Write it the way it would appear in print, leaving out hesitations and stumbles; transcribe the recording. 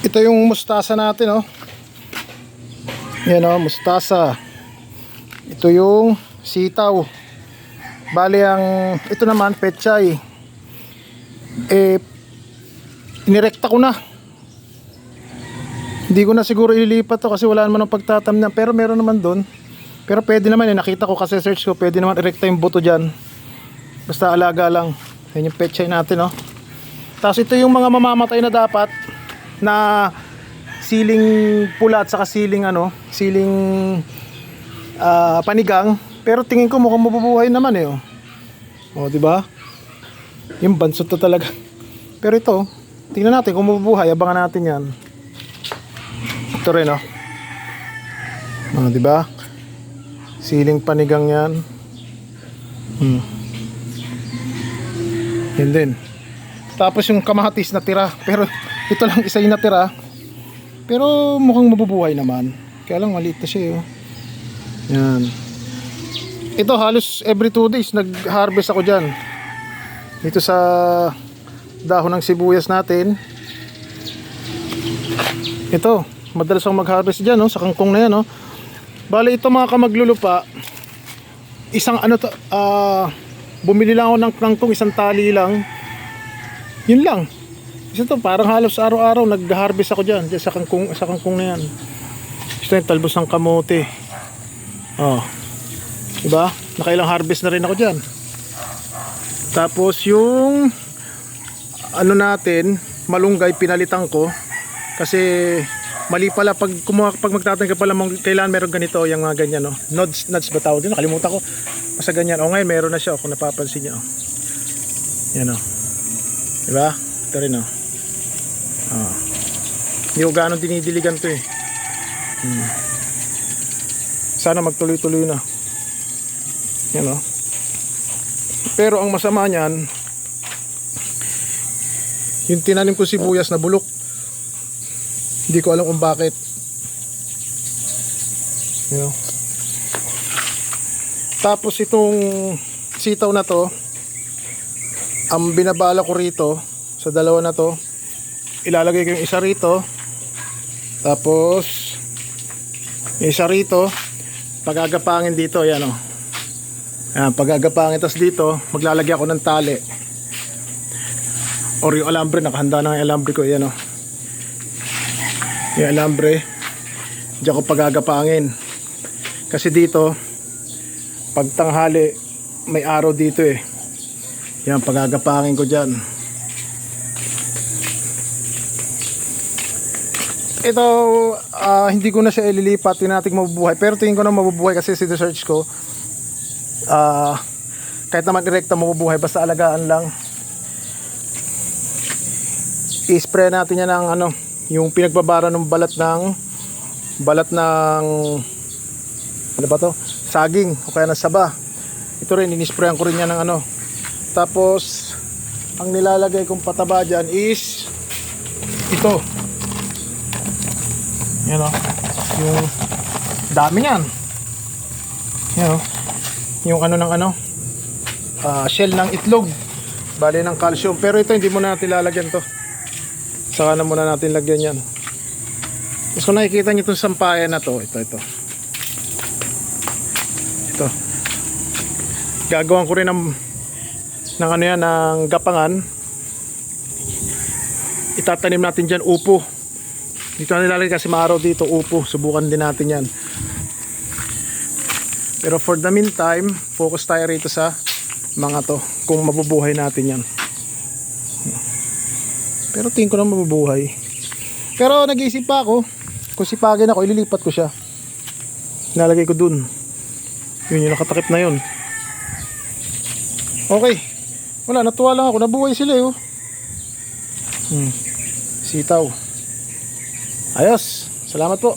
Ito yung mustasa natin, oh. Yan, oh, mustasa. Ito yung sitaw. Bali ang ito naman pechay. Inirekta ko na. Hindi ko na siguro ililipat to kasi wala naman ng pagtatamnan, pero meron naman doon. Pero pwede naman, nakita ko kasi search ko, pwede naman irekta yung buto diyan. Basta alaga lang. Yan yung pechay natin, oh. Tapos ito yung mga mamamatay na dapat na siling pula at saka siling panigang, pero tingin ko mukhang mabubuhay naman eh, oh. Oh, di ba? Yung bansot to talaga. Pero ito, tingnan natin kung mabubuhay, abangan natin 'yan. Ito rin, oh. Oh, di ba? Siling panigang 'yan. Yan din. Tapos yung kamatis na tira, pero ito lang isa yung natira. Pero mukhang mabubuhay naman. Kaya lang maliit na siya, oh. Yan. Ito halos every 2 days nag-harvest ako dyan. Dito sa dahon ng sibuyas natin. Ito, madalas akong mag-harvest dyan, oh, sa kangkong na yan, oh. Bale ito mga kamaglulupa, isang bumili lang ako ng kangkong, isang tali lang. Yun lang. Isa to, parang halos araw-araw nag-harvest ako dyan sa kangkong na yan. Ito yung talbos ng kamote. Oh. Diba? Nakailang harvest na rin ako dyan. Tapos yung natin, malunggay, pinalitan ko. Kasi mali pala pag magtatangka pala kailangan meron ganito, yung mga ganyan, no? Nuts ba tawag din? Nakalimutan ko. Basta ganyan. O ngayon meron na siya, kung napapansin niyo. Yan, o. Diba? Ito rin, o. Hindi ko gano'ng dinidiligan to, eh. Sana magtuloy-tuloy na. Yan, o. Pero ang masama niyan, yung tinanim ko sibuyas na bulok. Hindi ko alam kung bakit. You know? Tapos itong sitaw na to, ang binabala ko rito sa dalawa na to, ilalagay ko yung isa rito, tapos yung isa rito, pagagapangin dito, yan, o. Yan, pagagapangin, tapos dito maglalagay ako ng tali or yung alambre, nakahanda na yung alambre ko, yan, o. Yung alambre diyan ko pagagapangin kasi dito pag tanghali may araw dito, eh. Yan, pagagapangin ko dyan. Ito hindi ko na siya ililipat, tinating mabubuhay, pero tingin ko na mabubuhay kasi si research ko kahit naman direkta mabubuhay, basta alagaan lang. I-spray natin yan ng yung pinagbabara ng balat ng ano ba to? Saging o kaya ng saba. Ito rin, inisprayan ko rin yan ng Tapos ang nilalagay kong pataba dyan is ito. Yan, o. Yung dami yan. Yan, o. Yung shell ng itlog, bali ng calcium. Pero ito hindi muna natin lalagyan to. Saka na muna natin lagyan yan. Tapos kung nakikita nyo itong sampayan na to, ito gagawin ko rin ng gapangan. Itatanim natin dyan upo. Dito na nilalagay kasi maaraw dito, upo. Subukan din natin yan. Pero for the meantime, focus tayo rito sa mga to, kung mabubuhay natin yan. Pero tingin ko na mabubuhay. Pero nag-iisip pa ako, kung sipagin ako, ililipat ko siya. Nalagay ko dun. Yun yung nakatakip na yun. Okay. Wala, natuwa lang ako. Nabuhay sila, oh. Sitaw. Ayos. Salamat po.